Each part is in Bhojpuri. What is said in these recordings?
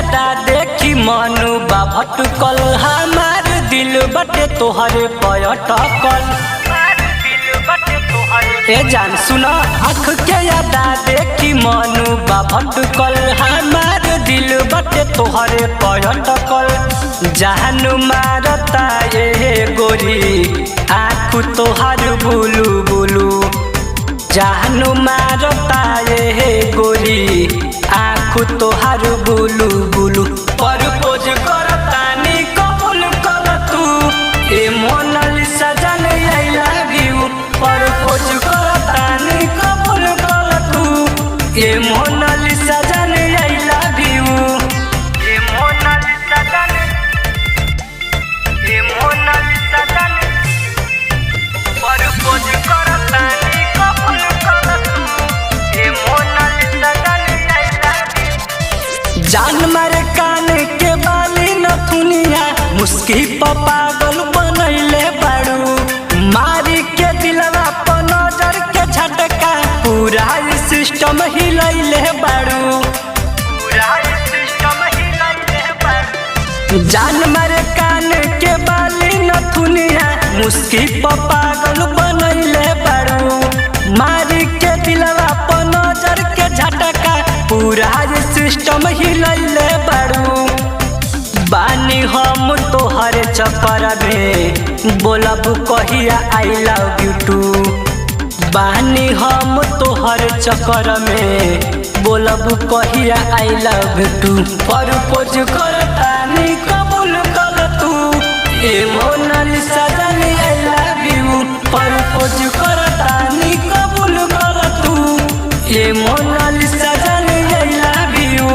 यादा देखी मनु बा भटकल हमार दिल बटे तोहरे पयटकल। ए जान सुना आँख के यादा देखी मनु बा भटकल हमार दिल बटे तोहरे पयटकल। जान मारता ये गोरी आँख तोहर बुलू बुलू। जान मारता ये गोरी आँख तोहर बुलू बुलू। परपोज करतानी कबूल कर तू ए मोनालिसा जान आई लव यू। परपोज करतानी कबूल कर तू ए मोनालिसा जान आई लव यू। ए मोनालिसा जान परपोज करतानी कबूल कर तू ए मोनालिसा जान आई लव यू। जान मारे कान के बाली नथुनिया मुस्की पागल बनैले बाड़ू। मारी के दिलवा पर नजर के झटका पूरा सिस्टम हिलैले बाड़ू। जान मारे कान के बाली नथुनिया मुस्की पागल बनैले बाड़ू। मारी के दिलवा पर नजर के झटका पूरा सिस्टम हिलैले बाड़ू। बानी हम तोहरे चक्कर में बोलब कहिया आई लव यू टू। बानी हम तोहरे चक्कर में बोलब कहिया I love you too. Propose करतानी कबूल कर तू ए मोनालिसा जान आई लव यू। परपोज करतानी कबूल कर तू ए मोनालिसा जान आई लव यू।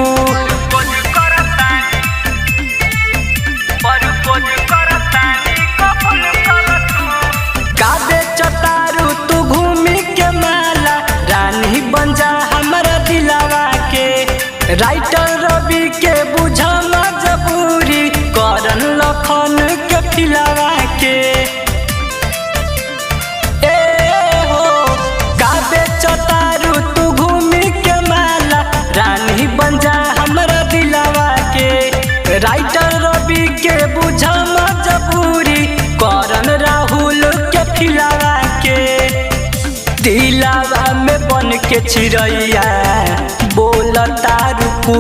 काबे चतारू तू घूमी के माला रानी बन जा हमारा दिलावा के। राइटर रवि के बुझा मजबूरी करन लखन के खिलावा के। ए हो काबे चतारू तू घूमी के माला रानी बन जा हमारा दिलावा के। राइटर रवि के बुझा मजबूरी करन राहुल के खिलावा के। दिलावा में बन के चिड़ैया बोलता रुकू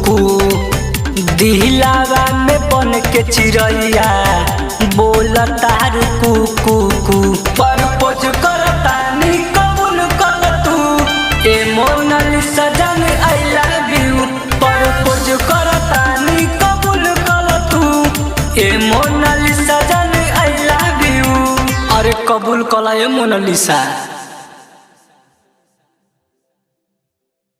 कू। दिलावा में बन के चिड़ैया बोलता रुकू कू। परपोज करतानी कबूल कर तू ए मोनालिसा जान आई लव यू। परपोज करतानी कबूल कर तू ए मोनालिसा जान आई लव यू। अरे कबूल कला ए मोनालिसा।